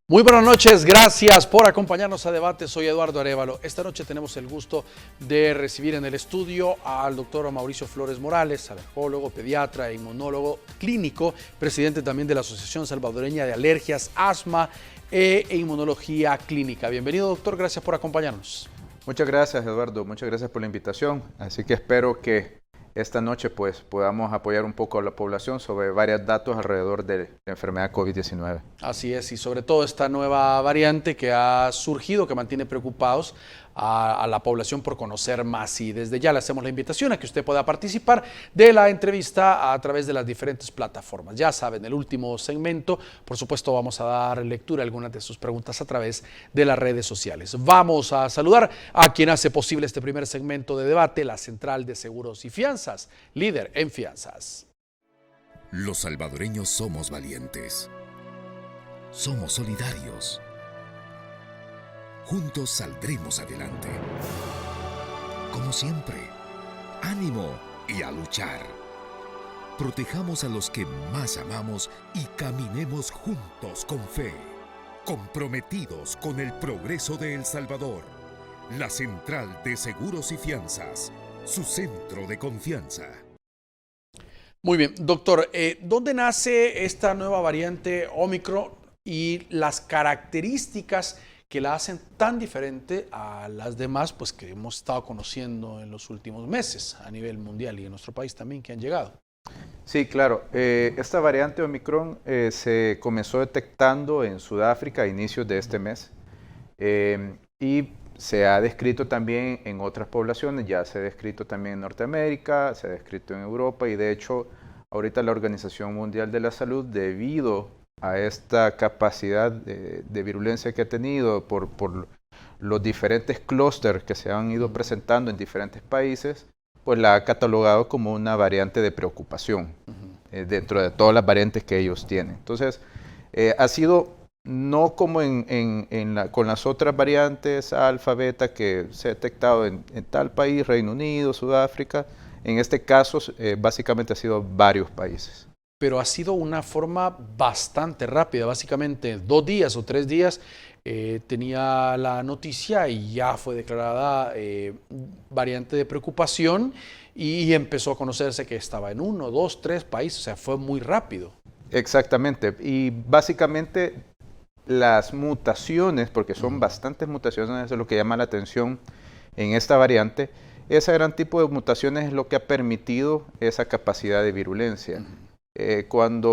Muy buenas noches, gracias por acompañarnos a Debate. Soy Eduardo Arévalo. Esta noche tenemos el gusto de recibir en el estudio al doctor Mauricio Flores Morales, alergólogo, pediatra, inmunólogo clínico, presidente también de la Asociación Salvadoreña de Alergias, Asma e Inmunología Clínica. Bienvenido, doctor, gracias por acompañarnos. Muchas gracias, Eduardo, muchas gracias por la invitación. Así que espero que esta noche podamos apoyar un poco a la población sobre varios datos alrededor de la enfermedad COVID-19. Así es, y sobre todo esta nueva variante que ha surgido, que mantiene preocupados a la población por conocer más. Y desde ya le hacemos la invitación a que usted pueda participar de la entrevista a través de las diferentes plataformas. Ya saben, el último segmento, por supuesto, vamos a dar lectura a algunas de sus preguntas a través de las redes sociales. Vamos a saludar a quien hace posible este primer segmento de debate, la Central de Seguros y Fianzas, líder en fianzas. Los salvadoreños somos valientes. Somos solidarios. Juntos saldremos adelante. Como siempre, ánimo y a luchar. Protejamos a los que más amamos y caminemos juntos con fe. Comprometidos con el progreso de El Salvador. La Central de Seguros y Fianzas, su centro de confianza. Muy bien, doctor, ¿dónde nace esta nueva variante Omicron y las características que la hacen tan diferente a las demás, pues que hemos estado conociendo en los últimos meses a nivel mundial y en nuestro país también que han llegado? Sí, claro. Esta variante Omicron se comenzó detectando en Sudáfrica a inicios de este mes y se ha descrito también en otras poblaciones, ya se ha descrito también en Norteamérica, se ha descrito en Europa y de hecho ahorita la Organización Mundial de la Salud, debido a esta capacidad de virulencia que ha tenido por los diferentes clústeres que se han ido presentando en diferentes países, pues la ha catalogado como una variante de preocupación dentro de todas las variantes que ellos tienen. Entonces, ha sido no como con las otras variantes alfa, beta que se ha detectado en tal país, Reino Unido, Sudáfrica. En este caso, básicamente ha sido varios países. Pero ha sido una forma bastante rápida, básicamente 2 días o 3 días tenía la noticia y ya fue declarada variante de preocupación y empezó a conocerse que estaba en 1, 2, 3 países, o sea, fue muy rápido. Exactamente, y básicamente las mutaciones, porque son bastantes mutaciones, eso es lo que llama la atención en esta variante. Ese gran tipo de mutaciones es lo que ha permitido esa capacidad de virulencia.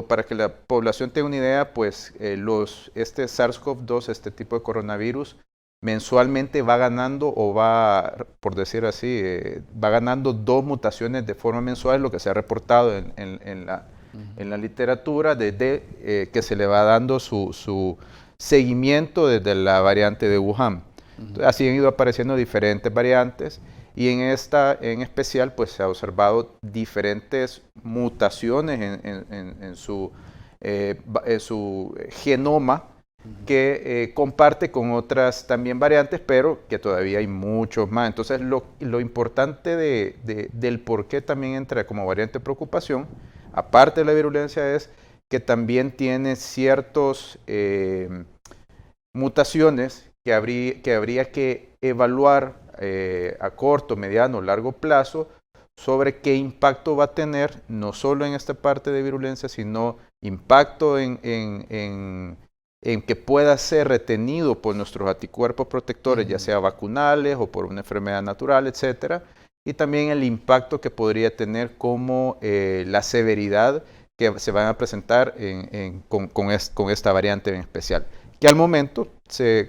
Para que la población tenga una idea, pues este SARS-CoV-2, este tipo de coronavirus, mensualmente va ganando o va, por decir así, va ganando 2 mutaciones de forma mensual, lo que se ha reportado en la literatura, desde que se le va dando su seguimiento desde la variante de Wuhan. Entonces, así han ido apareciendo diferentes variantes. Y en esta en especial pues se ha observado diferentes mutaciones en su genoma que comparte con otras también variantes, pero que todavía hay muchos más. Entonces lo importante del por qué también entra como variante de preocupación, aparte de la virulencia, es que también tiene ciertas mutaciones que habría que evaluar a corto, mediano, largo plazo sobre qué impacto va a tener, no solo en esta parte de virulencia, sino impacto en que pueda ser retenido por nuestros anticuerpos protectores, ya sea vacunales o por una enfermedad natural, etcétera, y también el impacto que podría tener como la severidad que se van a presentar con esta variante en especial. Que al momento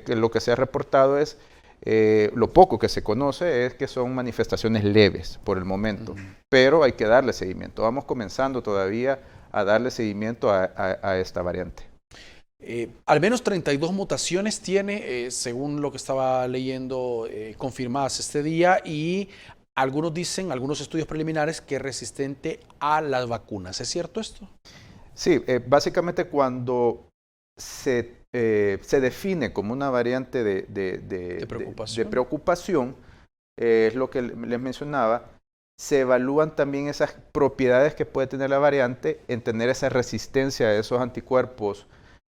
lo que se ha reportado es lo poco que se conoce es que son manifestaciones leves por el momento, pero hay que darle seguimiento. Vamos comenzando todavía a darle seguimiento a esta variante. Al menos 32 mutaciones tiene, según lo que estaba leyendo, confirmadas este día, y algunos dicen, algunos estudios preliminares, que es resistente a las vacunas. ¿Es cierto esto? Sí, básicamente cuando se define como una variante de preocupación, es lo que les mencionaba, se evalúan también esas propiedades que puede tener la variante en tener esa resistencia a esos anticuerpos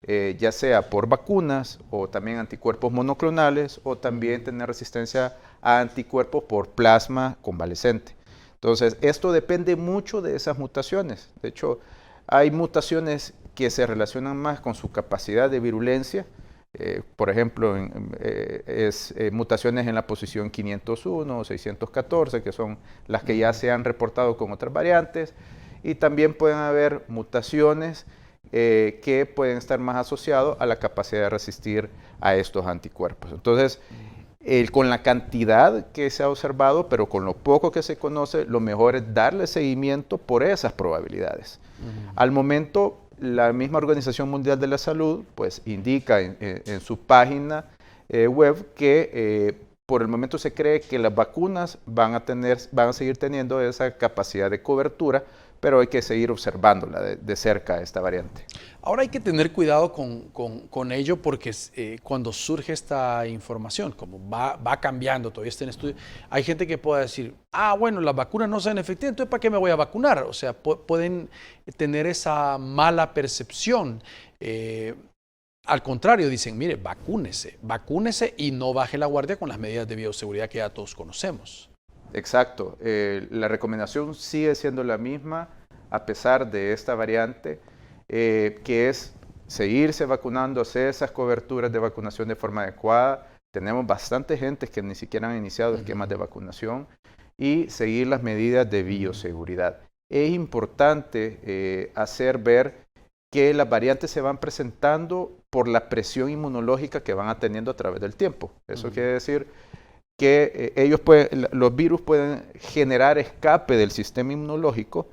ya sea por vacunas o también anticuerpos monoclonales o también tener resistencia a anticuerpos por plasma convalescente. Entonces, esto depende mucho de esas mutaciones. De hecho, hay mutaciones que se relacionan más con su capacidad de virulencia. Por ejemplo, mutaciones en la posición 501 o 614, que son las que ya se han reportado con otras variantes. Y también pueden haber mutaciones que pueden estar más asociados a la capacidad de resistir a estos anticuerpos. Entonces, con la cantidad que se ha observado, pero con lo poco que se conoce, lo mejor es darle seguimiento por esas probabilidades. Al momento, la misma Organización Mundial de la Salud pues, indica en su página web que por el momento se cree que las vacunas van a seguir teniendo esa capacidad de cobertura, pero hay que seguir observándola de cerca, esta variante. Ahora hay que tener cuidado con ello porque cuando surge esta información, como va cambiando, todavía está en estudio, hay gente que puede decir, bueno, las vacunas no son efectivas, entonces ¿para qué me voy a vacunar? O sea, pueden tener esa mala percepción. Al contrario, dicen, mire, vacúnese y no baje la guardia con las medidas de bioseguridad que ya todos conocemos. Exacto. La recomendación sigue siendo la misma a pesar de esta variante, que es seguirse vacunando, hacer esas coberturas de vacunación de forma adecuada. Tenemos bastante gente que ni siquiera han iniciado esquemas de vacunación y seguir las medidas de bioseguridad. Es importante hacer ver que las variantes se van presentando por la presión inmunológica que van teniendo a través del tiempo. Eso quiere decir que los virus pueden generar escape del sistema inmunológico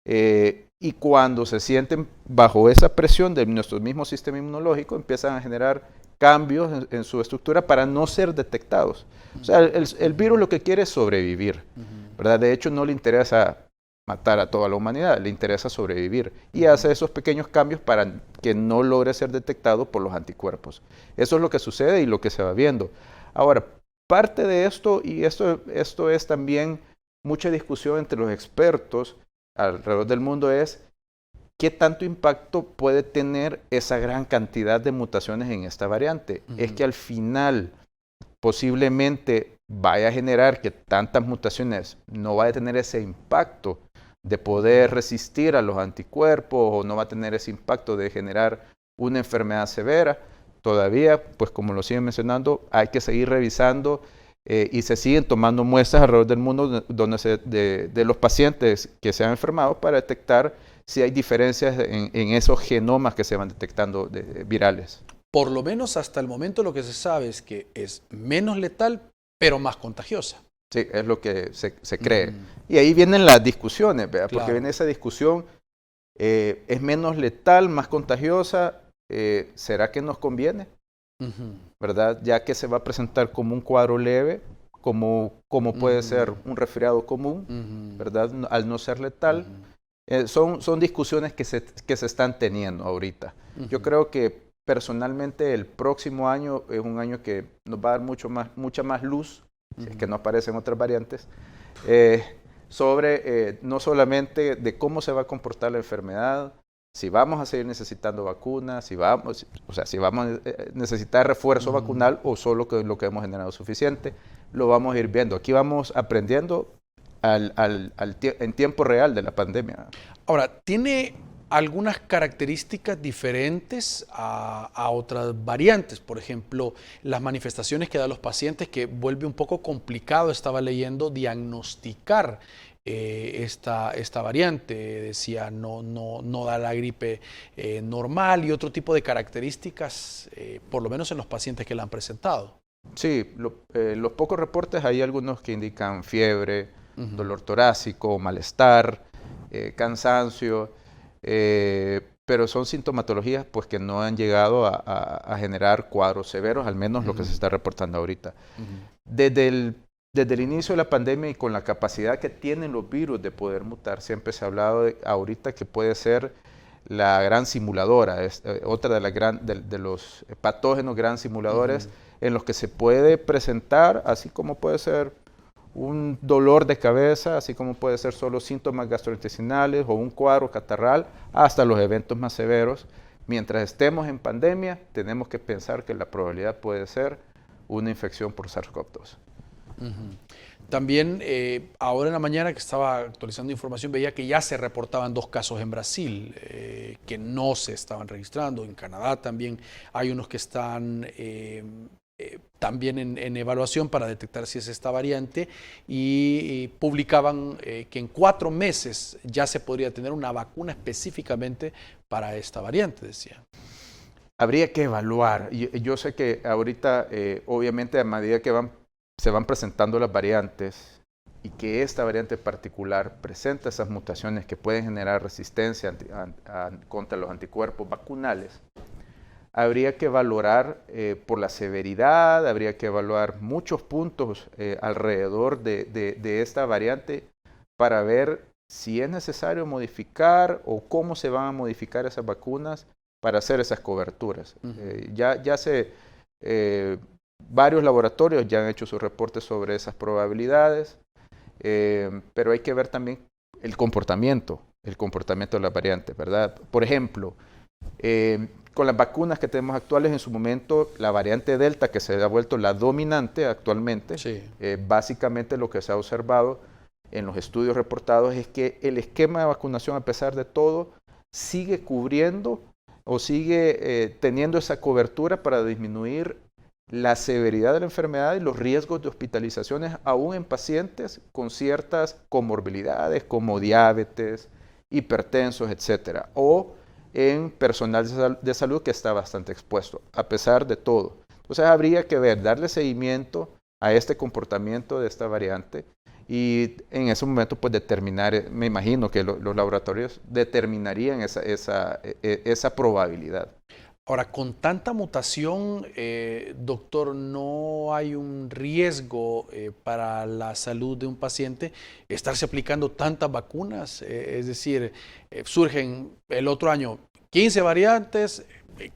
y cuando se sienten bajo esa presión de nuestro mismo sistema inmunológico empiezan a generar cambios en su estructura para no ser detectados. O sea, el virus lo que quiere es sobrevivir, ¿verdad? De hecho, no le interesa matar a toda la humanidad, le interesa sobrevivir y hace esos pequeños cambios para que no logre ser detectado por los anticuerpos. Eso es lo que sucede y lo que se va viendo. Ahora, parte de esto, y esto es también mucha discusión entre los expertos alrededor del mundo, es qué tanto impacto puede tener esa gran cantidad de mutaciones en esta variante. Es que al final posiblemente vaya a generar que tantas mutaciones no vaya a tener ese impacto de poder resistir a los anticuerpos o no va a tener ese impacto de generar una enfermedad severa. Todavía, pues como lo siguen mencionando, hay que seguir revisando y se siguen tomando muestras alrededor del mundo de los pacientes que se han enfermado para detectar si hay diferencias en esos genomas que se van detectando virales. Por lo menos hasta el momento lo que se sabe es que es menos letal, pero más contagiosa. Sí, es lo que se cree. Y ahí vienen las discusiones, ¿verdad? Claro. Porque viene esa discusión, es menos letal, más contagiosa, ¿será que nos conviene? ¿Verdad? Ya que se va a presentar como un cuadro leve, como puede ser un resfriado común, ¿verdad? Al no ser letal. Son discusiones que se están teniendo ahorita. Yo creo que personalmente el próximo año es un año que nos va a dar mucha más luz, si es que no aparecen otras variantes, sobre no solamente de cómo se va a comportar la enfermedad, si vamos a seguir necesitando vacunas, si vamos a necesitar refuerzo vacunal o solo lo que hemos generado es suficiente, lo vamos a ir viendo. Aquí vamos aprendiendo en tiempo real de la pandemia. Ahora, ¿tiene algunas características diferentes a otras variantes? Por ejemplo, las manifestaciones que dan los pacientes, que vuelve un poco complicado, estaba leyendo, diagnosticar esta variante. Decía, no da la gripe normal y otro tipo de características, por lo menos en los pacientes que la han presentado. Sí, los pocos reportes, hay algunos que indican fiebre, dolor torácico, malestar, cansancio, pero son sintomatologías pues, que no han llegado a generar cuadros severos, al menos lo que se está reportando ahorita. Desde el inicio de la pandemia y con la capacidad que tienen los virus de poder mutar, siempre se ha hablado ahorita que puede ser la gran simuladora, es otra de los patógenos gran simuladores en los que se puede presentar, así como puede ser un dolor de cabeza, así como puede ser solo síntomas gastrointestinales o un cuadro catarral, hasta los eventos más severos mientras estemos en pandemia, tenemos que pensar que la probabilidad puede ser una infección por SARS-CoV-2. También ahora en la mañana que estaba actualizando información veía que ya se reportaban 2 casos en Brasil que no se estaban registrando. En Canadá también hay unos que están también en evaluación para detectar si es esta variante y publicaban que en 4 meses ya se podría tener una vacuna específicamente para esta variante, decía. Habría que evaluar. Yo sé que ahorita, obviamente, a medida que se van presentando las variantes y que esta variante particular presenta esas mutaciones que pueden generar resistencia contra los anticuerpos vacunales, habría que valorar por la severidad, habría que evaluar muchos puntos alrededor de esta variante para ver si es necesario modificar o cómo se van a modificar esas vacunas para hacer esas coberturas. Varios laboratorios ya han hecho sus reportes sobre esas probabilidades, pero hay que ver también el comportamiento de la variante, ¿verdad? Por ejemplo, con las vacunas que tenemos actuales en su momento, la variante Delta, que se ha vuelto la dominante actualmente, sí. Básicamente lo que se ha observado en los estudios reportados es que el esquema de vacunación, a pesar de todo, sigue cubriendo o sigue teniendo esa cobertura para disminuir la severidad de la enfermedad y los riesgos de hospitalizaciones aún en pacientes con ciertas comorbilidades como diabetes, hipertensos, etcétera, o en personal de salud que está bastante expuesto, a pesar de todo. Entonces habría que ver, darle seguimiento a este comportamiento de esta variante y en ese momento pues determinar, me imagino que los laboratorios determinarían esa probabilidad. Ahora, con tanta mutación, doctor, ¿no hay un riesgo para la salud de un paciente estarse aplicando tantas vacunas? Es decir, surgen el otro año 15 variantes,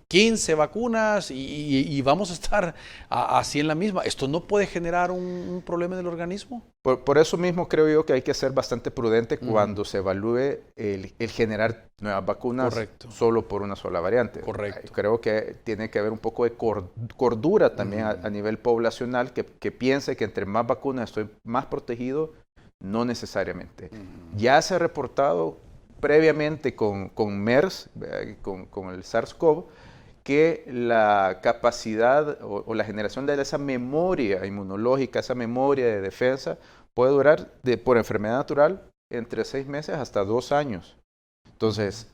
15 vacunas y vamos a estar así en la misma. ¿Esto no puede generar un problema en el organismo? Por eso mismo creo yo que hay que ser bastante prudente cuando se evalúe el generar nuevas vacunas. Correcto. Solo por una sola variante. Correcto. Creo que tiene que haber un poco de cordura también a nivel poblacional que piense que entre más vacunas estoy más protegido, no necesariamente. Ya se ha reportado previamente con MERS, con el SARS-CoV, que la capacidad o la generación de esa memoria inmunológica, esa memoria de defensa, puede durar por enfermedad natural entre 6 meses hasta 2 años. Entonces,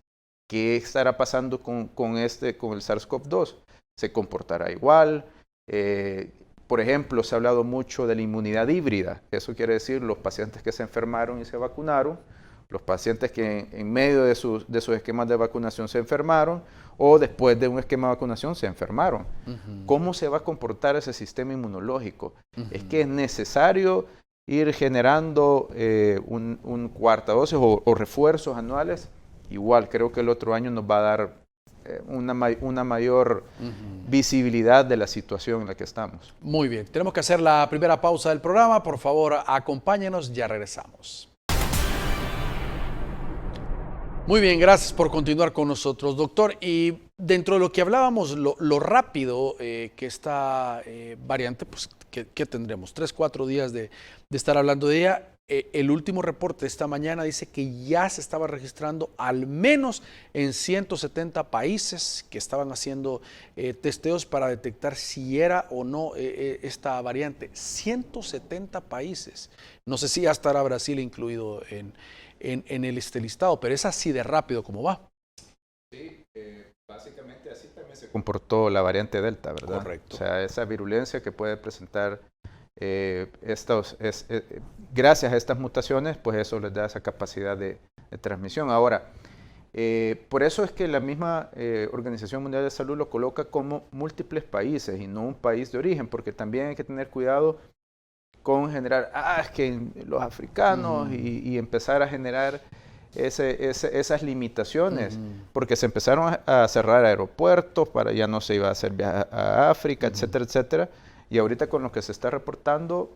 ¿qué estará pasando con el SARS-CoV-2? ¿Se comportará igual? Por ejemplo, se ha hablado mucho de la inmunidad híbrida. Eso quiere decir los pacientes que se enfermaron y se vacunaron, los pacientes que en medio de sus esquemas de vacunación se enfermaron o después de un esquema de vacunación se enfermaron. ¿Cómo se va a comportar ese sistema inmunológico? Es que es necesario ir generando un cuarta dosis o refuerzos anuales. Igual, creo que el otro año nos va a dar una mayor visibilidad de la situación en la que estamos. Muy bien, tenemos que hacer la primera pausa del programa. Por favor, acompáñenos, ya regresamos. Muy bien, gracias por continuar con nosotros, doctor. Y dentro de lo que hablábamos, lo rápido que esta variante, pues, ¿qué tendremos? 3, 4 días de estar hablando de ella. El último reporte de esta mañana dice que ya se estaba registrando al menos en 170 países que estaban haciendo testeos para detectar si era o no esta variante. 170 países. No sé si ya estará Brasil incluido en este listado, pero es así de rápido como va. Sí, básicamente así también se comportó la variante Delta, ¿verdad? Correcto. O sea, esa virulencia que puede presentar gracias a estas mutaciones, pues eso les da esa capacidad de transmisión. Ahora, por eso es que la misma Organización Mundial de Salud lo coloca como múltiples países y no un país de origen, porque también hay que tener cuidado con generar, es que los africanos y empezar a generar esas limitaciones, porque se empezaron a cerrar aeropuertos, ya no se iba a hacer viajes a África, etcétera, etcétera, y ahorita con lo que se está reportando,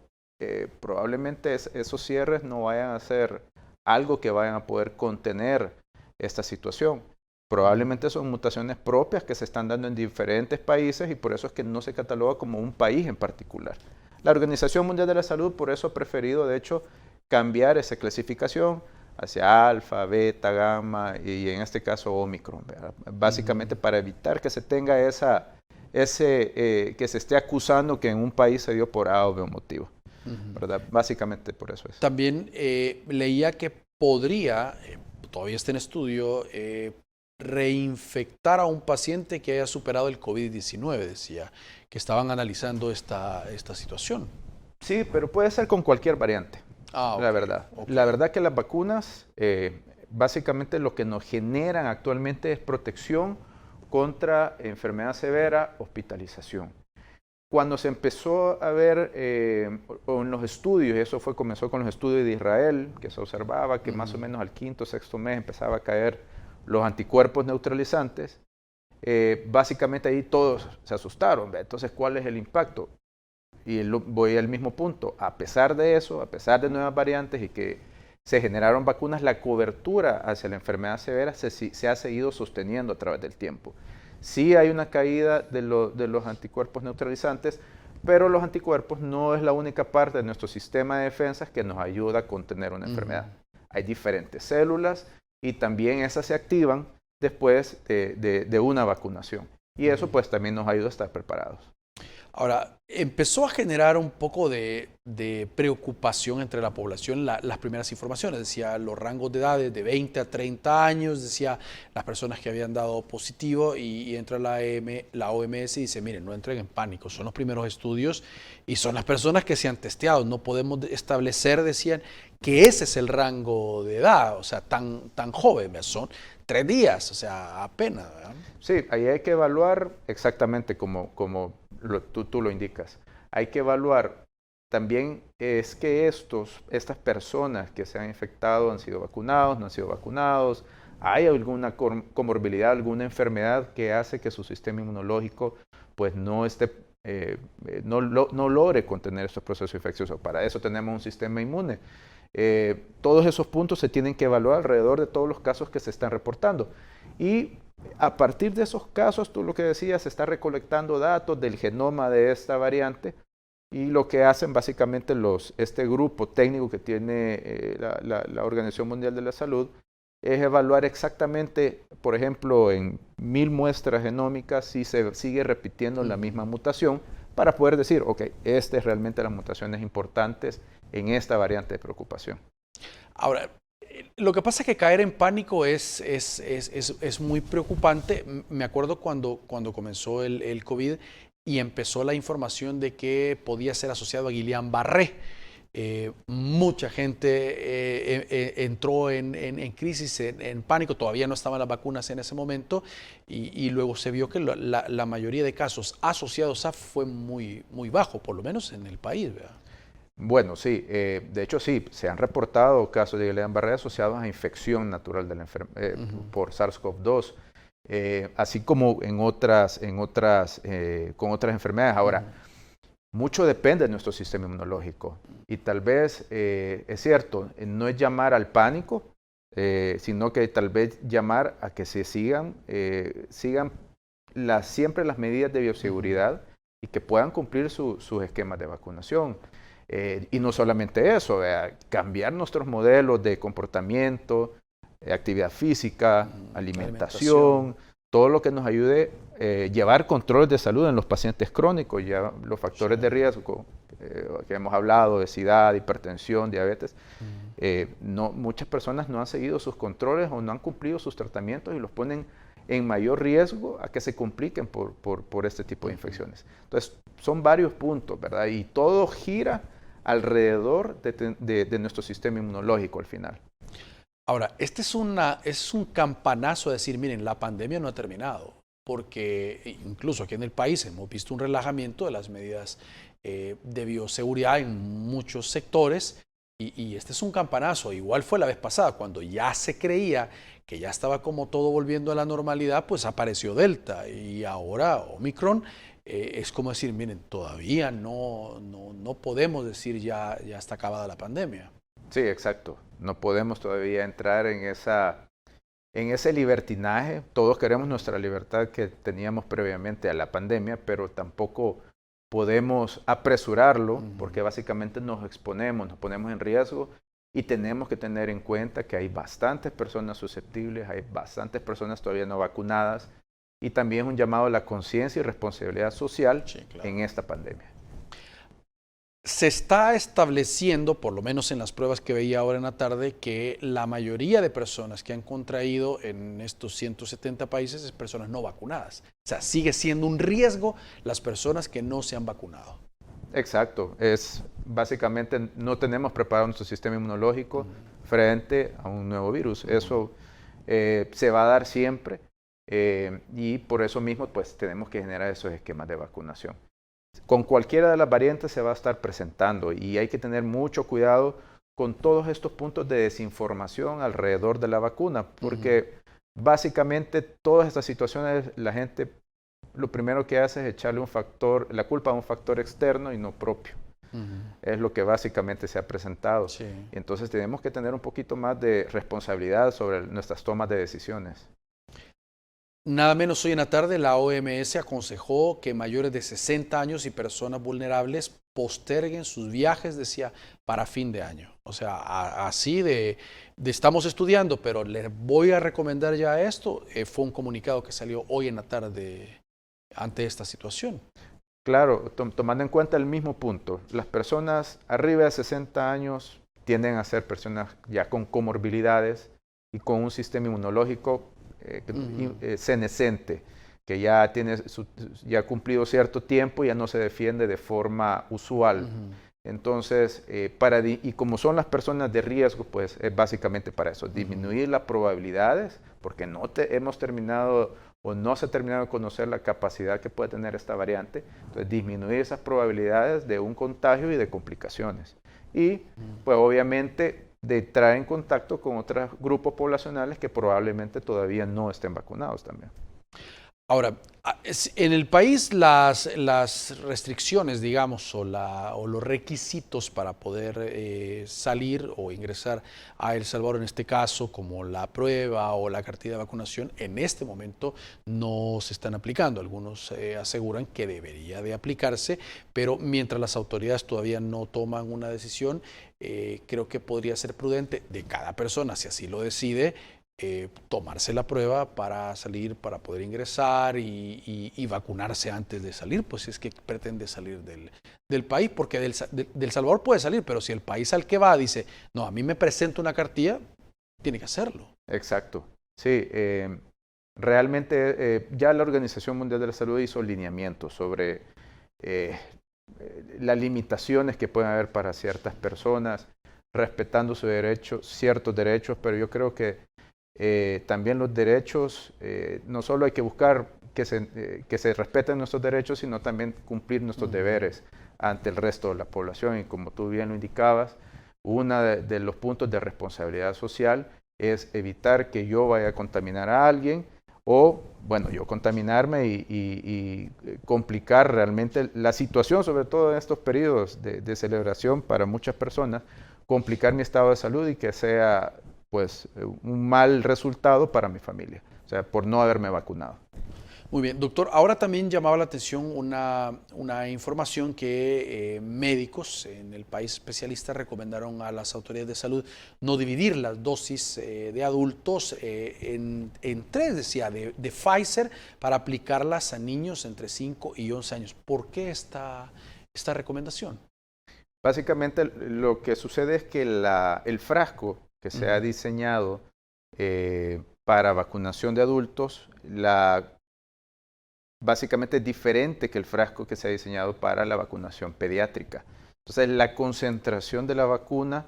probablemente esos cierres no vayan a ser algo que vayan a poder contener esta situación. Probablemente son mutaciones propias que se están dando en diferentes países y por eso es que no se cataloga como un país en particular. La Organización Mundial de la Salud por eso ha preferido, de hecho, cambiar esa clasificación hacia alfa, beta, gamma y en este caso Omicron, ¿verdad? Básicamente para evitar que se tenga que se esté acusando que en un país se dio por A o B motivo, ¿verdad? Básicamente por eso es. También leía que podría, todavía está en estudio, reinfectar a un paciente que haya superado el COVID-19, decía, que estaban analizando esta situación. Sí, pero puede ser con cualquier variante. La verdad. La verdad que las vacunas, básicamente lo que nos generan actualmente es protección contra enfermedad severa, hospitalización. Cuando se empezó a ver en los estudios, y eso comenzó con los estudios de Israel, que se observaba que más o menos al quinto, sexto mes empezaba a caer los anticuerpos neutralizantes, básicamente ahí todos se asustaron. Entonces, ¿cuál es el impacto? Y voy al mismo punto, a pesar de eso, a pesar de nuevas variantes y que se generaron vacunas, la cobertura hacia la enfermedad severa se ha seguido sosteniendo a través del tiempo. Sí hay una caída de los anticuerpos neutralizantes, pero los anticuerpos no es la única parte de nuestro sistema de defensas que nos ayuda a contener una enfermedad. Hay diferentes células y también esas se activan después de una vacunación. Y eso pues también nos ayuda a estar preparados. Ahora, empezó a generar un poco de preocupación entre la población las primeras informaciones. Decía los rangos de edades de 20 a 30 años, decía las personas que habían dado positivo y entra la OMS y dice, miren, no entren en pánico, son los primeros estudios y son las personas que se han testeado. No podemos establecer, decían, que ese es el rango de edad, o sea, tan joven, son 3 días, o sea, apenas, ¿verdad? Sí, ahí hay que evaluar exactamente como tú lo indicas. Hay que evaluar también es que estas personas que se han infectado han sido vacunados, no han sido vacunados, hay alguna comorbilidad, alguna enfermedad que hace que su sistema inmunológico pues no logre contener estos procesos infecciosos. Para eso tenemos un sistema inmune. Todos esos puntos se tienen que evaluar alrededor de todos los casos que se están reportando. Y a partir de esos casos, tú lo que decías, se está recolectando datos del genoma de esta variante y lo que hacen básicamente este grupo técnico que tiene la Organización Mundial de la Salud es evaluar exactamente, por ejemplo, en 1000 muestras genómicas si se sigue repitiendo la misma mutación para poder decir, ok, esta es realmente las mutaciones importantes en esta variante de preocupación. Ahora, lo que pasa es que caer en pánico es muy preocupante. Me acuerdo cuando comenzó el COVID y empezó la información de que podía ser asociado a Guillain-Barré. Mucha gente entró en crisis, en pánico. Todavía no estaban las vacunas en ese momento y luego se vio que la mayoría de casos asociados a fue muy bajo, por lo menos en el país, ¿verdad? Bueno, sí, de hecho sí, se han reportado casos de Guillain-Barré asociados a infección natural de por SARS-CoV-2, así como con otras enfermedades. Ahora, mucho depende de nuestro sistema inmunológico y tal vez, es cierto, no es llamar al pánico, sino que tal vez llamar a que se sigan siempre las medidas de bioseguridad y que puedan cumplir sus esquemas de vacunación. Y no solamente eso, cambiar nuestros modelos de comportamiento, actividad física, alimentación, todo lo que nos ayude a llevar controles de salud en los pacientes crónicos, ya los factores de riesgo que hemos hablado, obesidad, hipertensión, diabetes. Muchas personas no han seguido sus controles o no han cumplido sus tratamientos y los ponen en mayor riesgo a que se compliquen por este tipo de infecciones. Entonces, son varios puntos, ¿verdad? Y todo gira alrededor de nuestro sistema inmunológico al final. Ahora, este es un campanazo de decir, miren, la pandemia no ha terminado, porque incluso aquí en el país hemos visto un relajamiento de las medidas de bioseguridad en muchos sectores y este es un campanazo. Igual fue la vez pasada, cuando ya se creía que ya estaba como todo volviendo a la normalidad, pues apareció Delta y ahora Omicron. Es como decir, miren, todavía no podemos decir ya está acabada la pandemia. Sí, exacto. No podemos todavía entrar en esa en ese libertinaje, todos queremos nuestra libertad que teníamos previamente a la pandemia, pero tampoco podemos apresurarlo porque básicamente nos exponemos, nos ponemos en riesgo y tenemos que tener en cuenta que hay bastantes personas susceptibles, hay bastantes personas todavía no vacunadas y también un llamado a la conciencia y responsabilidad social en esta pandemia. Se está estableciendo, por lo menos en las pruebas que veía ahora en la tarde, que la mayoría de personas que han contraído en estos 170 países es personas no vacunadas. O sea, sigue siendo un riesgo las personas que no se han vacunado. Exacto, es básicamente no tenemos preparado nuestro sistema inmunológico frente a un nuevo virus. Eso se va a dar siempre y por eso mismo pues tenemos que generar esos esquemas de vacunación. Con cualquiera de las variantes se va a estar presentando y hay que tener mucho cuidado con todos estos puntos de desinformación alrededor de la vacuna, porque básicamente todas estas situaciones la gente lo primero que hace es echarle la culpa a un factor externo y no propio. Es lo que básicamente se ha presentado. Sí. Entonces tenemos que tener un poquito más de responsabilidad sobre nuestras tomas de decisiones. Nada menos hoy en la tarde la OMS aconsejó que mayores de 60 años y personas vulnerables posterguen sus viajes, decía, para fin de año. O sea, así de estamos estudiando, pero les voy a recomendar ya esto. Fue un comunicado que salió hoy en la tarde ante esta situación. Claro, tomando en cuenta el mismo punto, las personas arriba de 60 años tienden a ser personas ya con comorbilidades y con un sistema inmunológico senescente, que ya ha cumplido cierto tiempo y ya no se defiende de forma usual. Entonces, y como son las personas de riesgo, pues es básicamente para eso, disminuir las probabilidades, porque hemos terminado o no se ha terminado de conocer la capacidad que puede tener esta variante, entonces disminuir esas probabilidades de un contagio y de complicaciones. Y pues obviamente de entrar en contacto con otros grupos poblacionales que probablemente todavía no estén vacunados también. Ahora, en el país las restricciones, digamos, o los requisitos para poder salir o ingresar a El Salvador, en este caso, como la prueba o la cartilla de vacunación, en este momento no se están aplicando. Algunos aseguran que debería de aplicarse, pero mientras las autoridades todavía no toman una decisión, creo que podría ser prudente de cada persona, si así lo decide, tomarse la prueba para salir, para poder ingresar y vacunarse antes de salir, pues si es que pretende salir del país, porque del Salvador puede salir, pero si el país al que va dice, no, a mí me presenta una cartilla, tiene que hacerlo. Exacto, sí. Realmente ya la Organización Mundial de la Salud hizo lineamientos sobre las limitaciones que pueden haber para ciertas personas, respetando sus derechos, ciertos derechos, pero yo creo que también los derechos, no solo hay que buscar que se respeten nuestros derechos, sino también cumplir nuestros deberes ante el resto de la población. Y como tú bien lo indicabas, uno de los puntos de responsabilidad social es evitar que yo vaya a contaminar a alguien o, bueno, yo contaminarme y complicar realmente la situación, sobre todo en estos periodos de celebración para muchas personas, complicar mi estado de salud y que sea pues un mal resultado para mi familia, o sea, por no haberme vacunado. Muy bien, doctor, ahora también llamaba la atención una información que médicos en el país especialistas recomendaron a las autoridades de salud no dividir las dosis de adultos en tres, decía, de Pfizer para aplicarlas a niños entre 5 y 11 años. ¿Por qué esta recomendación? Básicamente lo que sucede es que el frasco que se ha diseñado para vacunación de adultos, básicamente es diferente que el frasco que se ha diseñado para la vacunación pediátrica. Entonces, la concentración de la vacuna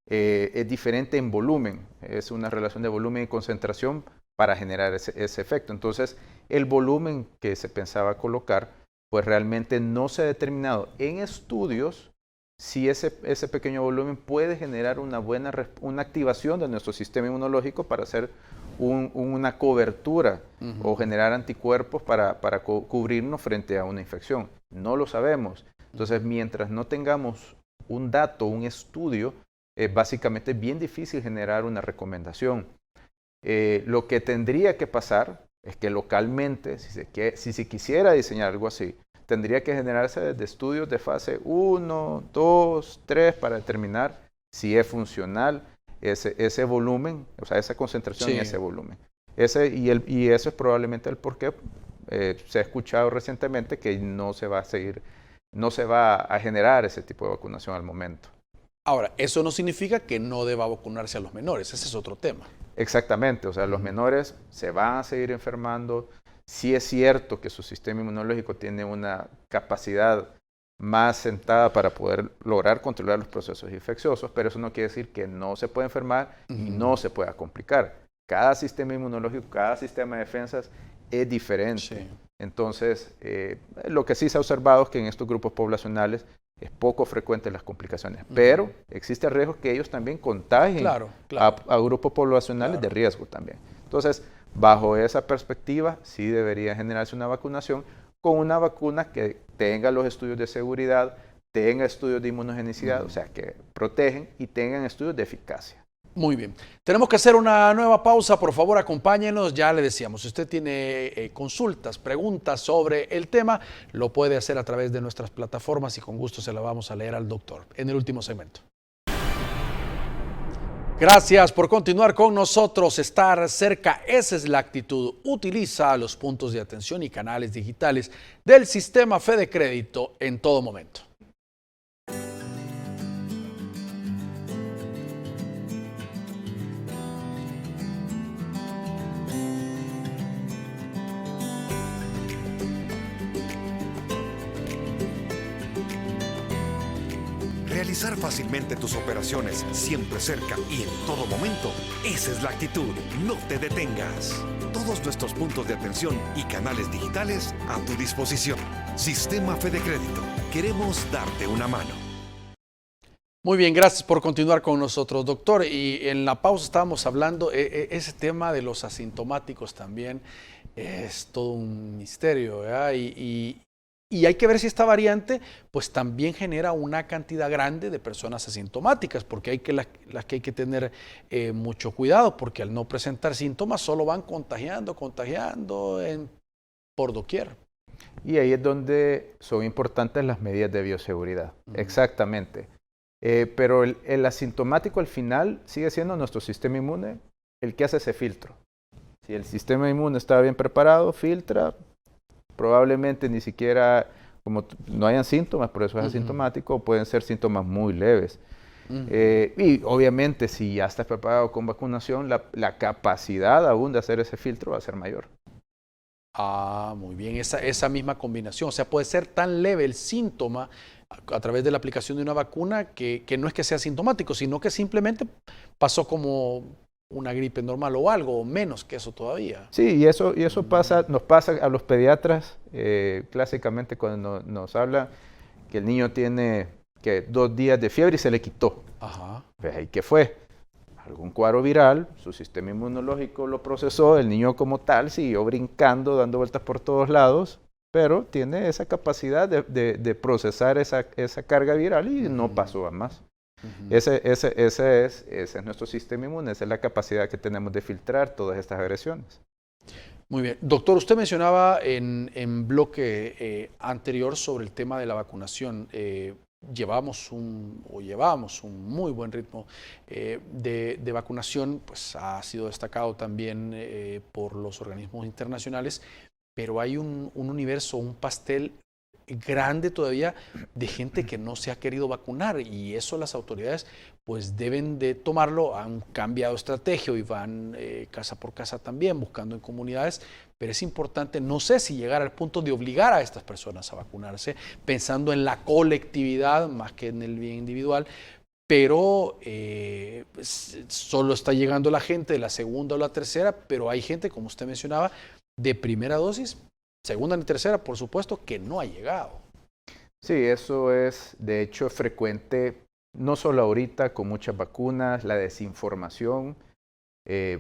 es diferente en volumen, es una relación de volumen y concentración para generar ese efecto. Entonces, el volumen que se pensaba colocar, pues realmente no se ha determinado en estudios si ese pequeño volumen puede generar una activación de nuestro sistema inmunológico para hacer una cobertura o generar anticuerpos para cubrirnos frente a una infección. No lo sabemos. Entonces, mientras no tengamos un dato, un estudio, básicamente es bien difícil generar una recomendación. Lo que tendría que pasar es que localmente, si se quisiera diseñar algo así, tendría que generarse desde estudios de fase 1, 2, 3 para determinar si es funcional ese volumen, o sea, esa concentración y ese volumen. Y eso es probablemente el por qué se ha escuchado recientemente que no se va a generar ese tipo de vacunación al momento. Ahora, eso no significa que no deba vacunarse a los menores, ese es otro tema. Exactamente, o sea, los menores se van a seguir enfermando. Sí es cierto que su sistema inmunológico tiene una capacidad más sentada para poder lograr controlar los procesos infecciosos, pero eso no quiere decir que no se puede enfermar y no se pueda complicar. Cada sistema inmunológico, cada sistema de defensas es diferente. Sí. Entonces, lo que sí se ha observado es que en estos grupos poblacionales es poco frecuente las complicaciones, pero existe riesgo que ellos también contagien a grupos poblacionales de riesgo también. Entonces, bajo esa perspectiva, sí debería generarse una vacunación con una vacuna que tenga los estudios de seguridad, tenga estudios de inmunogenicidad, o sea, que protegen y tengan estudios de eficacia. Muy bien. Tenemos que hacer una nueva pausa. Por favor, acompáñenos. Ya le decíamos, si usted tiene consultas, preguntas sobre el tema, lo puede hacer a través de nuestras plataformas y con gusto se la vamos a leer al doctor en el último segmento. Gracias por continuar con nosotros. Estar cerca, esa es la actitud. Utiliza los puntos de atención y canales digitales del sistema Fede Crédito en todo momento. Realizar fácilmente tus operaciones siempre cerca y en todo momento. Esa es la actitud. No te detengas. Todos nuestros puntos de atención y canales digitales a tu disposición. Sistema Fede Crédito. Queremos darte una mano. Muy bien, gracias por continuar con nosotros, doctor. Y en la pausa estábamos hablando, ese tema de los asintomáticos también es todo un misterio, ¿verdad? Y hay que ver si esta variante pues también genera una cantidad grande de personas asintomáticas, porque las que hay que tener mucho cuidado, porque al no presentar síntomas solo van contagiando por doquier. Y ahí es donde son importantes las medidas de bioseguridad. Exactamente. Pero el asintomático al final sigue siendo nuestro sistema inmune el que hace ese filtro. Si el sistema inmune está bien preparado, filtra. Probablemente ni siquiera, como no hayan síntomas, por eso es asintomático, pueden ser síntomas muy leves. Y obviamente si ya estás preparado con vacunación, la capacidad aún de hacer ese filtro va a ser mayor. Ah, muy bien, esa misma combinación. O sea, puede ser tan leve el síntoma a través de la aplicación de una vacuna que no es que sea sintomático, sino que simplemente pasó como una gripe normal o algo, o menos que eso todavía. Sí, y eso nos pasa a los pediatras, clásicamente cuando nos habla que el niño tiene 2 días de fiebre y se le quitó. Ajá. Pues ahí, ¿qué fue? Algún cuadro viral, su sistema inmunológico lo procesó, el niño como tal siguió brincando, dando vueltas por todos lados, pero tiene esa capacidad de procesar esa carga viral y no pasó a más. Ese es nuestro sistema inmune, esa es la capacidad que tenemos de filtrar todas estas agresiones. Muy bien. Doctor, usted mencionaba en bloque anterior sobre el tema de la vacunación. Llevábamos un muy buen ritmo de vacunación, pues ha sido destacado también por los organismos internacionales, pero hay un universo, un pastel grande todavía de gente que no se ha querido vacunar, y eso las autoridades pues deben de tomarlo. Han cambiado estrategia y van casa por casa también buscando en comunidades, pero es importante, no sé si llegar al punto de obligar a estas personas a vacunarse, pensando en la colectividad más que en el bien individual, pero pues, solo está llegando la gente de la segunda o la tercera, pero hay gente, como usted mencionaba, de primera dosis, segunda y tercera, por supuesto, que no ha llegado. Sí, eso es de hecho frecuente, no solo ahorita con muchas vacunas, la desinformación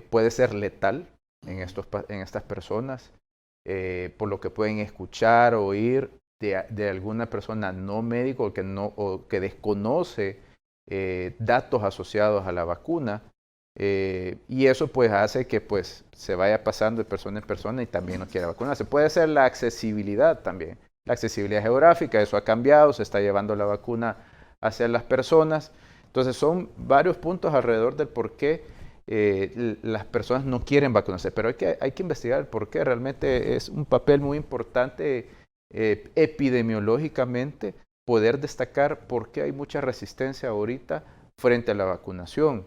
puede ser letal en estas personas, por lo que pueden escuchar o oír de alguna persona no médico o que desconoce datos asociados a la vacuna. Y eso pues hace que pues se vaya pasando de persona en persona y también no quiera vacunarse. Puede ser la accesibilidad también. La accesibilidad geográfica, eso ha cambiado, se está llevando la vacuna hacia las personas. Entonces son varios puntos alrededor del por qué las personas no quieren vacunarse, pero hay que investigar el por qué. Realmente es un papel muy importante epidemiológicamente poder destacar por qué hay mucha resistencia ahorita frente a la vacunación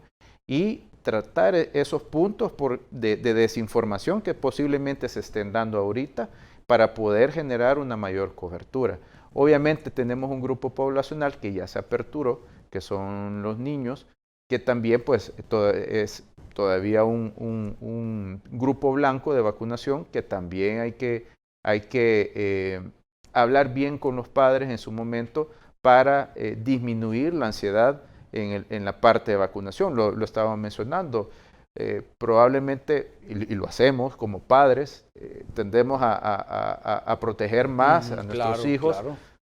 y tratar esos puntos de desinformación que posiblemente se estén dando ahorita para poder generar una mayor cobertura. Obviamente tenemos un grupo poblacional que ya se aperturó, que son los niños, que también pues es todavía un grupo blanco de vacunación que también hay que hablar bien con los padres en su momento para disminuir la ansiedad en la parte de vacunación. Lo estábamos mencionando. Probablemente, y lo hacemos como padres, tendemos a proteger más a nuestros hijos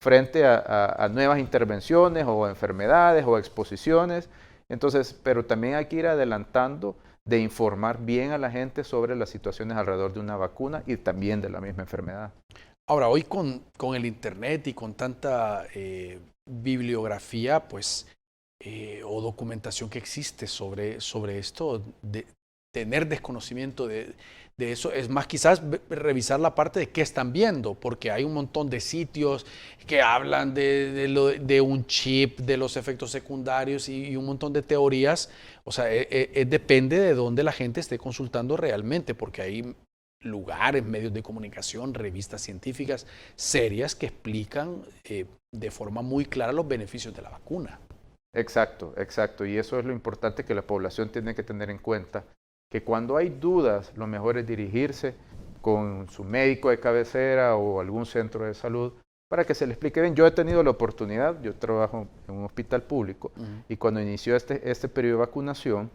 frente a nuevas intervenciones o enfermedades o exposiciones. Entonces, pero también hay que ir adelantando de informar bien a la gente sobre las situaciones alrededor de una vacuna y también de la misma enfermedad. Ahora, hoy con el internet y con tanta bibliografía, pues, o documentación que existe sobre esto, de tener desconocimiento de eso, es más quizás revisar la parte de qué están viendo, porque hay un montón de sitios que hablan de un chip, de los efectos secundarios y un montón de teorías. O sea, depende de dónde la gente esté consultando realmente, porque hay lugares, medios de comunicación, revistas científicas serias que explican de forma muy clara los beneficios de la vacuna. Exacto, exacto. Y eso es lo importante que la población tiene que tener en cuenta, que cuando hay dudas, lo mejor es dirigirse con su médico de cabecera o algún centro de salud para que se le explique bien. Yo he tenido la oportunidad, yo trabajo en un hospital público y cuando inició este periodo de vacunación,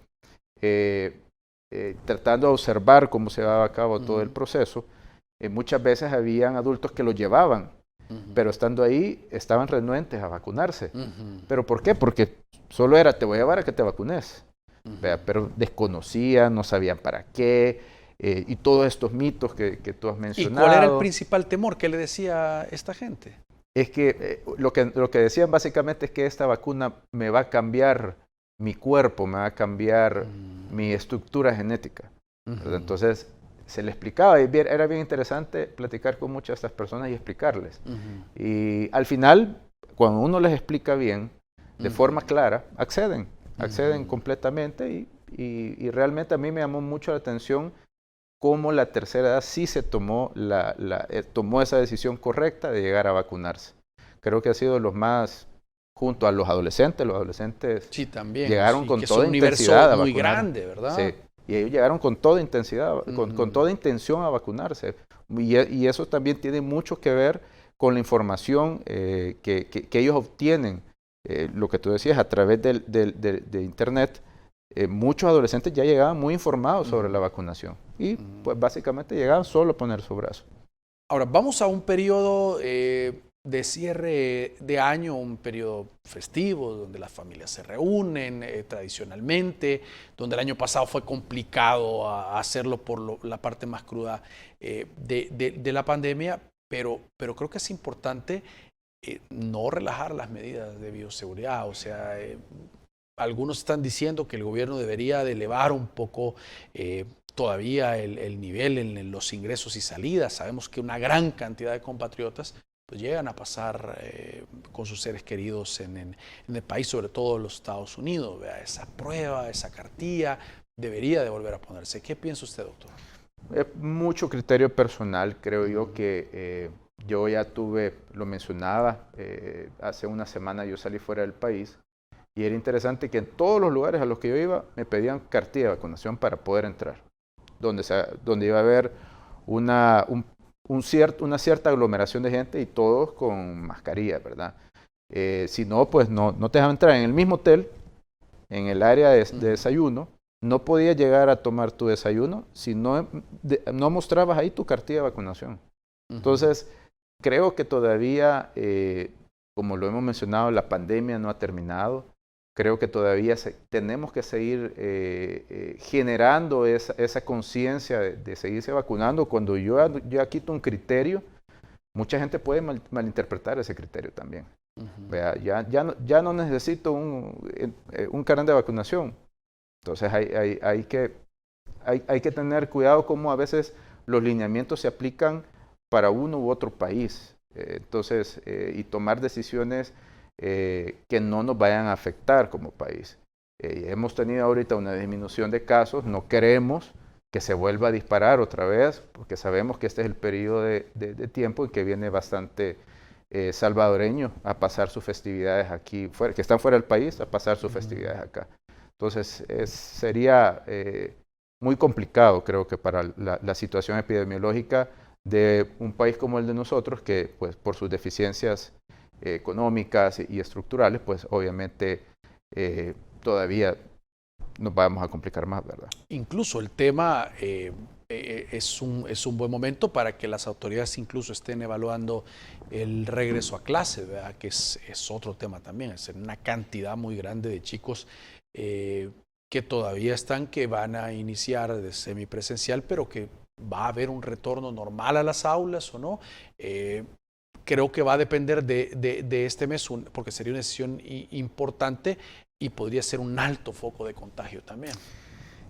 tratando de observar cómo se llevaba a cabo todo el proceso, muchas veces habían adultos que lo llevaban, pero estando ahí estaban renuentes a vacunarse. ¿Pero por qué? Porque solo era, te voy a llevar a que te vacunes. Pero desconocían, no sabían para qué, y todos estos mitos que tú has mencionado. ¿Y cuál era el principal temor que le decía esta gente? Es que lo que decían básicamente es que esta vacuna me va a cambiar mi cuerpo, me va a cambiar mi estructura genética. Entonces se le explicaba, y era bien interesante platicar con muchas de estas personas y explicarles. Y al final, cuando uno les explica bien, de forma clara, acceden completamente y realmente a mí me llamó mucho la atención cómo la tercera edad sí se tomó esa decisión correcta de llegar a vacunarse. Creo que ha sido los más, junto a los adolescentes sí, también, llegaron sí, con que toda es un intensidad a muy vacunar. grande, ¿verdad? Sí, y ellos llegaron con toda intensidad, con toda intención a vacunarse. Y eso también tiene mucho que ver con la información que ellos obtienen. Lo que tú decías, a través de Internet, muchos adolescentes ya llegaban muy informados sobre la vacunación y pues básicamente llegaban solo a poner su brazo. Ahora, vamos a un periodo de cierre de año, un periodo festivo donde las familias se reúnen tradicionalmente, donde el año pasado fue complicado hacerlo por la parte más cruda de la pandemia, pero creo que es importante no relajar las medidas de bioseguridad. O sea, algunos están diciendo que el gobierno debería de elevar un poco todavía el nivel en los ingresos y salidas. Sabemos que una gran cantidad de compatriotas pues llegan a pasar con sus seres queridos en el país, sobre todo en los Estados Unidos. Vea, esa prueba, esa cartilla, debería de volver a ponerse. ¿Qué piensa usted, doctor? Mucho criterio personal, creo yo que yo ya lo mencionaba, hace una semana yo salí fuera del país y era interesante que en todos los lugares a los que yo iba me pedían cartilla de vacunación para poder entrar, donde iba a haber una cierta aglomeración de gente y todos con mascarilla, ¿verdad? Si no, pues no te dejaban entrar. En el mismo hotel, en el área de desayuno, no podías llegar a tomar tu desayuno si no mostrabas ahí tu cartilla de vacunación. Entonces, creo que todavía, como lo hemos mencionado, la pandemia no ha terminado. Creo que todavía tenemos que seguir generando esa conciencia de seguirse vacunando. Cuando yo ya quito un criterio, mucha gente puede malinterpretar ese criterio también. Vea, ya no necesito un carnet de vacunación. Entonces hay que tener cuidado cómo a veces los lineamientos se aplican para uno u otro país. Y tomar decisiones que no nos vayan a afectar como país. Hemos tenido ahorita una disminución de casos, no queremos que se vuelva a disparar otra vez, porque sabemos que este es el periodo de tiempo en que viene bastante salvadoreño a pasar sus festividades aquí, que están fuera del país, a pasar sus festividades acá. Entonces sería muy complicado, creo que para la situación epidemiológica de un país como el de nosotros, que pues por sus deficiencias económicas y estructurales, pues obviamente todavía nos vamos a complicar más, ¿verdad? Incluso el tema es un buen momento para que las autoridades incluso estén evaluando el regreso a clase, ¿verdad? Que es otro tema también, es una cantidad muy grande de chicos que todavía están, que van a iniciar de semipresencial, pero que va a haber un retorno normal a las aulas o no. Creo que va a depender de este mes, porque sería una decisión importante y podría ser un alto foco de contagio también.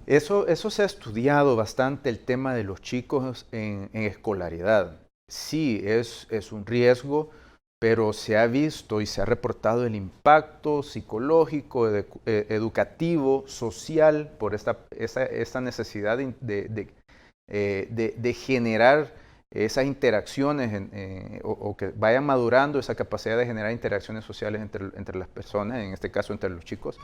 Eso se ha estudiado bastante, el tema de los chicos en escolaridad. Sí, es un riesgo, pero se ha visto y se ha reportado el impacto psicológico, educativo, social, por esta necesidad de generar esas interacciones o que vayan madurando esa capacidad de generar interacciones sociales entre las personas, en este caso entre los chicos.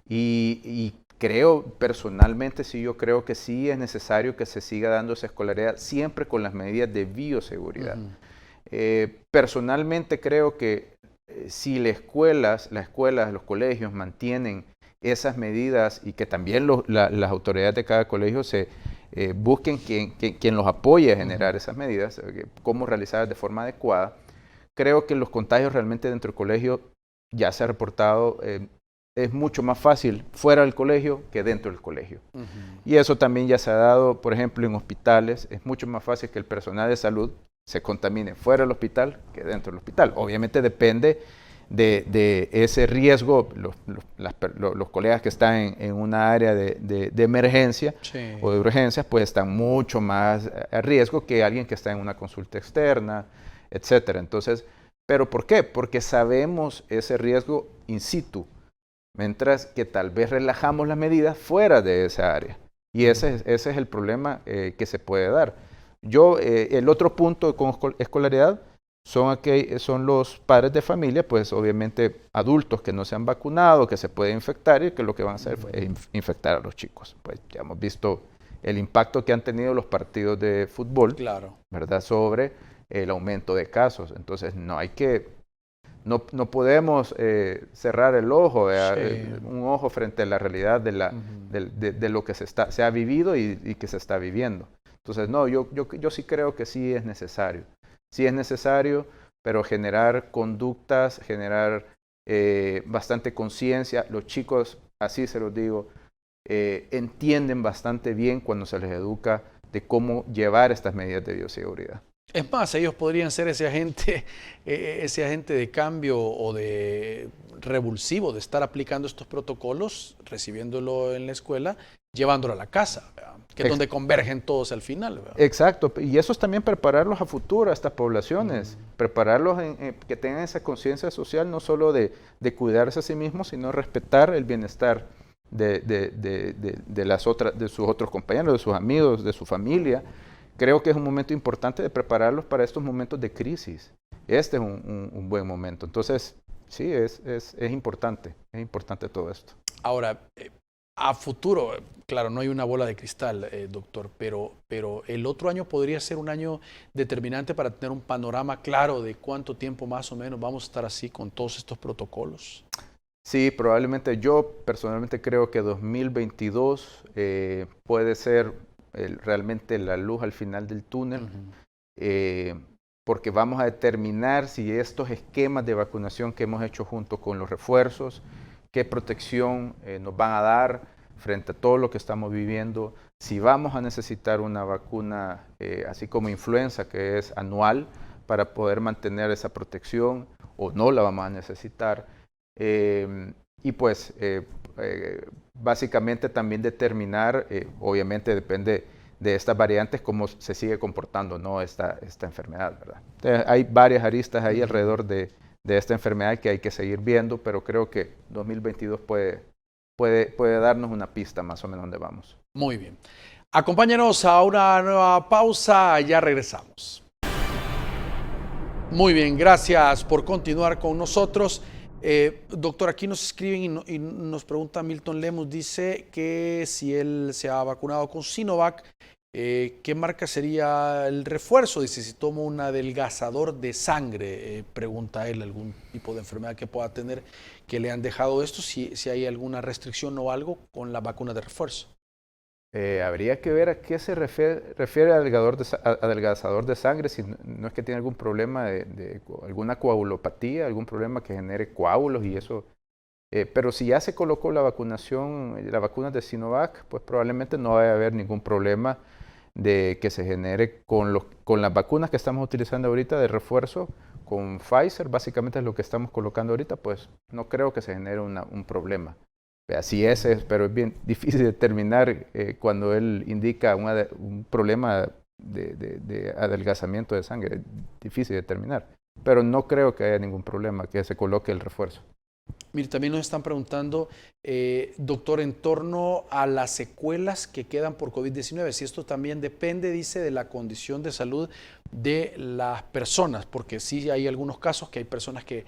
Y creo, personalmente, sí, yo creo que sí es necesario que se siga dando esa escolaridad siempre con las medidas de bioseguridad. Personalmente creo que si las escuelas, los colegios mantienen esas medidas y que también las autoridades de cada colegio busquen quien los apoye a generar esas medidas, cómo realizarlas de forma adecuada. Creo que los contagios realmente dentro del colegio ya se ha reportado, es mucho más fácil fuera del colegio que dentro del colegio. Y eso también ya se ha dado, por ejemplo, en hospitales. Es mucho más fácil que el personal de salud se contamine fuera del hospital que dentro del hospital. Obviamente depende de ese riesgo, los colegas que están en una área de emergencia o de urgencias, pues están mucho más a riesgo que alguien que está en una consulta externa, etcétera. Entonces, ¿pero por qué? Porque sabemos ese riesgo in situ, mientras que tal vez relajamos las medidas fuera de esa área. Y ese es el problema que se puede dar. El otro punto con escolaridad son los padres de familia, pues obviamente adultos que no se han vacunado, que se pueden infectar y que lo que van a hacer es infectar a los chicos. Pues ya hemos visto el impacto que han tenido los partidos de fútbol, ¿verdad? Sobre el aumento de casos. Entonces no podemos cerrar el ojo, un ojo frente a la realidad de lo que se ha vivido y que se está viviendo. Entonces, no, yo sí creo que sí es necesario. Sí es necesario, pero generar conductas, generar bastante conciencia. Los chicos, así se los digo, entienden bastante bien cuando se les educa de cómo llevar estas medidas de bioseguridad. Es más, ellos podrían ser ese agente de cambio o de revulsivo de estar aplicando estos protocolos, recibiéndolo en la escuela, llevándolo a la casa, ¿verdad? Que es donde convergen todos al final, ¿verdad? Exacto, y eso es también prepararlos a futuro, a estas poblaciones, prepararlos que tengan esa conciencia social, no solo de cuidarse a sí mismos, sino respetar el bienestar de sus otros compañeros, de sus amigos, de su familia. Creo que es un momento importante de prepararlos para estos momentos de crisis. Este es un buen momento. Entonces, sí, es importante todo esto. Ahora, a futuro, claro, no hay una bola de cristal, doctor, pero el otro año podría ser un año determinante para tener un panorama claro de cuánto tiempo más o menos vamos a estar así con todos estos protocolos. Sí, probablemente. Yo personalmente creo que 2022 puede ser realmente la luz al final del túnel, porque vamos a determinar si estos esquemas de vacunación que hemos hecho junto con los refuerzos qué protección nos van a dar frente a todo lo que estamos viviendo, si vamos a necesitar una vacuna así como influenza, que es anual, para poder mantener esa protección, o no la vamos a necesitar. Y pues básicamente también determinar, obviamente depende de estas variantes, cómo se sigue comportando, ¿no?, esta enfermedad, ¿verdad? Entonces, hay varias aristas ahí alrededor de esta enfermedad que hay que seguir viendo, pero creo que 2022 puede darnos una pista más o menos dónde vamos. Muy bien. Acompáñanos a una nueva pausa, ya regresamos. Muy bien, gracias por continuar con nosotros. Doctor, aquí nos escriben y nos pregunta Milton Lemus, dice que si él se ha vacunado con Sinovac, ¿qué marca sería el refuerzo? Dice, si toma un adelgazador de sangre, pregunta él, algún tipo de enfermedad que pueda tener que le han dejado esto, si hay alguna restricción o algo con la vacuna de refuerzo. Habría que ver a qué se refiere adelgazador de sangre, si no es que tiene algún problema de alguna coagulopatía, algún problema que genere coágulos y eso. Pero si ya se colocó la vacuna de Sinovac, pues probablemente no va a haber ningún problema de que se genere con las vacunas que estamos utilizando ahorita de refuerzo, con Pfizer, básicamente es lo que estamos colocando ahorita, pues no creo que se genere un problema. Así es, pero es bien difícil determinar cuando él indica un problema de adelgazamiento de sangre, es difícil determinar, pero no creo que haya ningún problema que se coloque el refuerzo. Mire, también nos están preguntando, doctor, en torno a las secuelas que quedan por COVID-19, si esto también depende, dice, de la condición de salud de las personas, porque sí hay algunos casos que hay personas que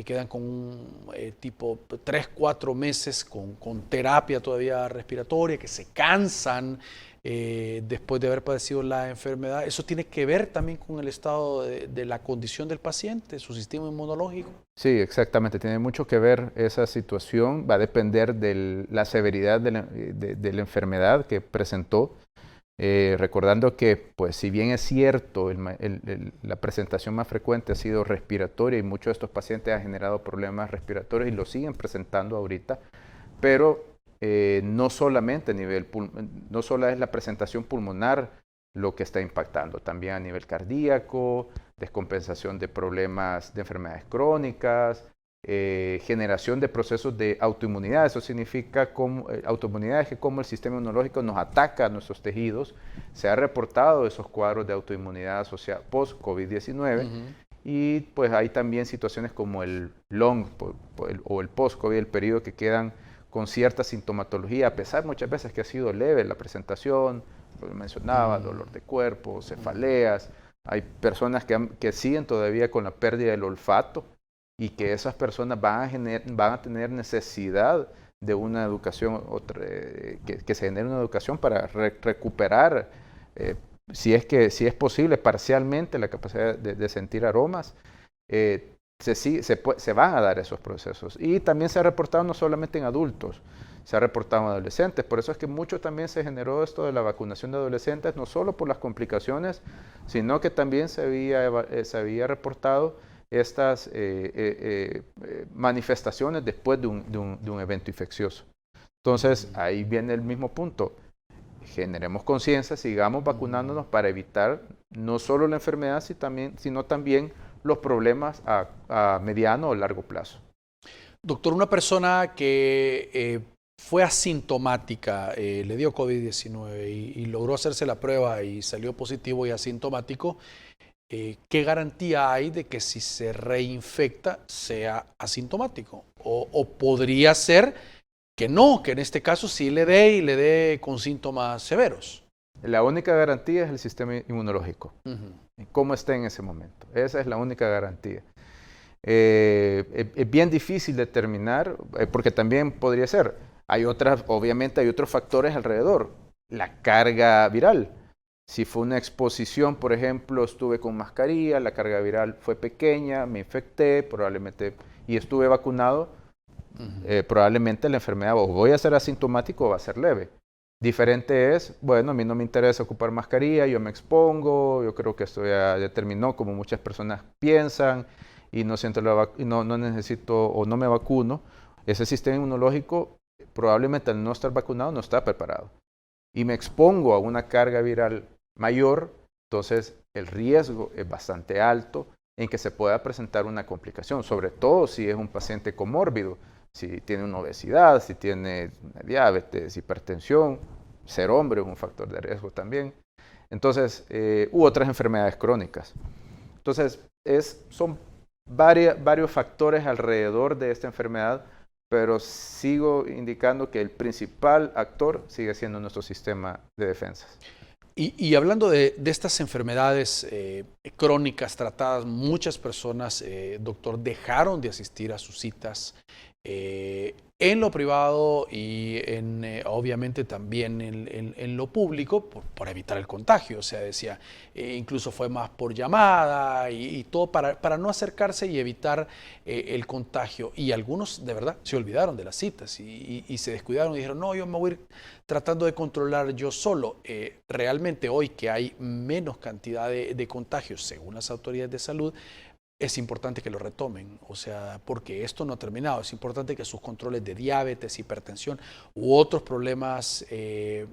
quedan con un tipo 3, 4 meses con terapia todavía respiratoria, que se cansan después de haber padecido la enfermedad. ¿Eso tiene que ver también con el estado de la condición del paciente, su sistema inmunológico? Sí, exactamente. Tiene mucho que ver esa situación. Va a depender de la severidad de la enfermedad que presentó. Recordando que, pues, si bien es cierto, la presentación más frecuente ha sido respiratoria y muchos de estos pacientes han generado problemas respiratorios y lo siguen presentando ahorita, pero no solamente no solo es la presentación pulmonar lo que está impactando, también a nivel cardíaco, descompensación de problemas de enfermedades crónicas, generación de procesos de autoinmunidad. Eso significa autoinmunidad es que como el sistema inmunológico nos ataca a nuestros tejidos. Se ha reportado esos cuadros de autoinmunidad asociados post-COVID-19 y pues hay también situaciones como el long o el post-COVID, el periodo que quedan con cierta sintomatología, a pesar muchas veces que ha sido leve la presentación, lo mencionaba, dolor de cuerpo, cefaleas. Hay personas que siguen todavía con la pérdida del olfato y que esas personas van a tener necesidad de una educación, que se genere una educación para recuperar, si es posible, parcialmente la capacidad de sentir aromas. Se van a dar esos procesos. Y también se ha reportado no solamente en adultos, se ha reportado en adolescentes. Por eso es que mucho también se generó esto de la vacunación de adolescentes, no solo por las complicaciones, sino que también se había reportado estas manifestaciones después de un evento infeccioso. Entonces, ahí viene el mismo punto. Generemos conciencia, sigamos vacunándonos para evitar no solo la enfermedad, sino también los problemas a mediano o largo plazo. Doctor, una persona que fue asintomática, le dio COVID-19 y logró hacerse la prueba y salió positivo y asintomático, ¿qué garantía hay de que si se reinfecta sea asintomático? ¿O podría ser que no, que en este caso sí le dé y le dé con síntomas severos? La única garantía es el sistema inmunológico. Cómo está en ese momento. Esa es la única garantía. Es bien difícil determinar, porque también podría ser, obviamente hay otros factores alrededor. La carga viral. Si fue una exposición, por ejemplo, estuve con mascarilla, la carga viral fue pequeña, me infecté, probablemente, y estuve vacunado, probablemente la enfermedad o voy a ser asintomático o va a ser leve. Diferente es, bueno, a mí no me interesa ocupar mascarilla, yo me expongo, yo creo que esto ya terminó, como muchas personas piensan, y no necesito o no me vacuno. ese sistema inmunológico probablemente al no estar vacunado no está preparado. Y me expongo a una carga viral mayor, entonces el riesgo es bastante alto en que se pueda presentar una complicación, sobre todo si es un paciente comórbido, si tiene una obesidad, si tiene diabetes, hipertensión, ser hombre es un factor de riesgo también. Entonces, u otras enfermedades crónicas. Entonces, son varios factores alrededor de esta enfermedad, pero sigo indicando que el principal actor sigue siendo nuestro sistema de defensas. Y hablando de estas enfermedades crónicas tratadas, muchas personas, doctor, dejaron de asistir a sus citas en lo privado y obviamente también en lo público por evitar el contagio. O sea, decía, incluso fue más por llamada y todo para no acercarse y evitar el contagio. Y algunos de verdad se olvidaron de las citas y se descuidaron y dijeron, no, yo me voy a ir tratando de controlar yo solo. Realmente hoy que hay menos cantidad de contagios según las autoridades de salud, es importante que lo retomen, o sea, porque esto no ha terminado. Es importante que sus controles de diabetes, hipertensión u otros problemas que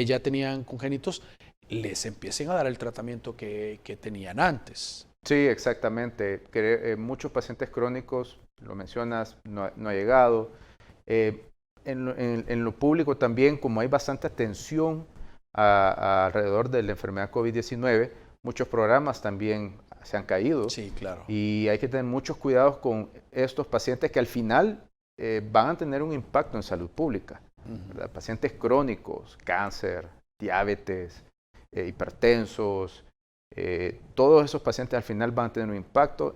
ya tenían congénitos les empiecen a dar el tratamiento que tenían antes. Sí, exactamente. Muchos pacientes crónicos, lo mencionas, no ha llegado. En lo público también, como hay bastante atención alrededor de la enfermedad COVID-19, muchos programas también se han caído. Sí, claro. Y hay que tener muchos cuidados con estos pacientes que al final van a tener un impacto en salud pública. ¿Verdad? Pacientes crónicos, cáncer, diabetes, hipertensos, todos esos pacientes al final van a tener un impacto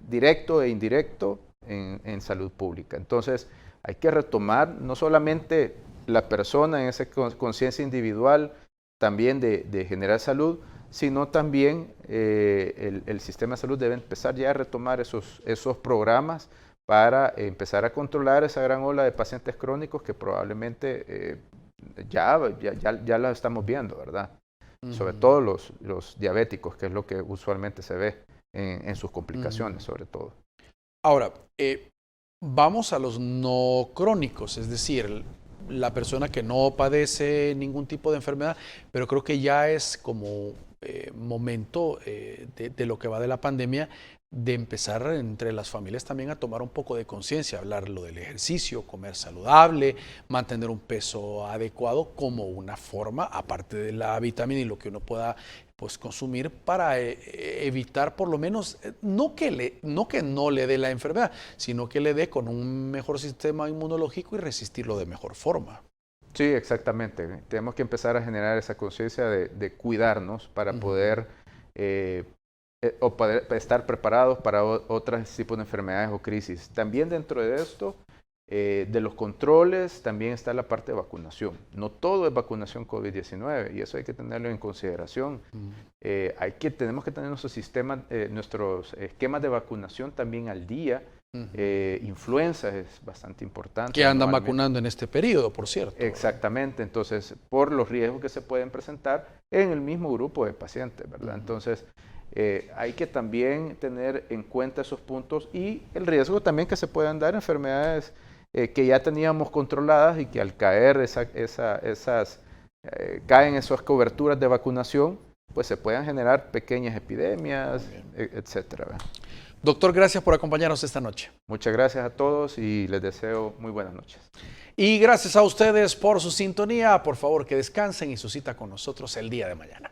directo e indirecto en salud pública. Entonces hay que retomar no solamente la persona en esa conciencia individual también de generar salud, sino también el sistema de salud debe empezar ya a retomar esos programas para empezar a controlar esa gran ola de pacientes crónicos que probablemente ya la estamos viendo, ¿verdad? Sobre todo los diabéticos, que es lo que usualmente se ve en sus complicaciones, sobre todo. Ahora, vamos a los no crónicos, es decir, la persona que no padece ningún tipo de enfermedad, pero creo que ya es como momento de lo que va de la pandemia, de empezar entre las familias también a tomar un poco de conciencia, hablar lo del ejercicio, comer saludable, mantener un peso adecuado como una forma, aparte de la vitamina y lo que uno pueda pues consumir para evitar por lo menos, no que no le dé la enfermedad, sino que le dé con un mejor sistema inmunológico y resistirlo de mejor forma. Sí, exactamente. Tenemos que empezar a generar esa conciencia de cuidarnos para poder estar preparados para otros tipos de enfermedades o crisis. También dentro de esto, de los controles, también está la parte de vacunación. No todo es vacunación COVID-19 y eso hay que tenerlo en consideración. Tenemos que tener nuestros esquemas de vacunación también al día. Influenza es bastante importante. Que andan vacunando en este periodo, por cierto. Exactamente, entonces, por los riesgos que se pueden presentar en el mismo grupo de pacientes, ¿verdad? Entonces, hay que también tener en cuenta esos puntos y el riesgo también que se puedan dar enfermedades que ya teníamos controladas y que al caer caen esas coberturas de vacunación, pues se puedan generar pequeñas epidemias, etcétera, ¿verdad? Doctor, gracias por acompañarnos esta noche. Muchas gracias a todos y les deseo muy buenas noches. Y gracias a ustedes por su sintonía. Por favor, que descansen y su cita con nosotros el día de mañana.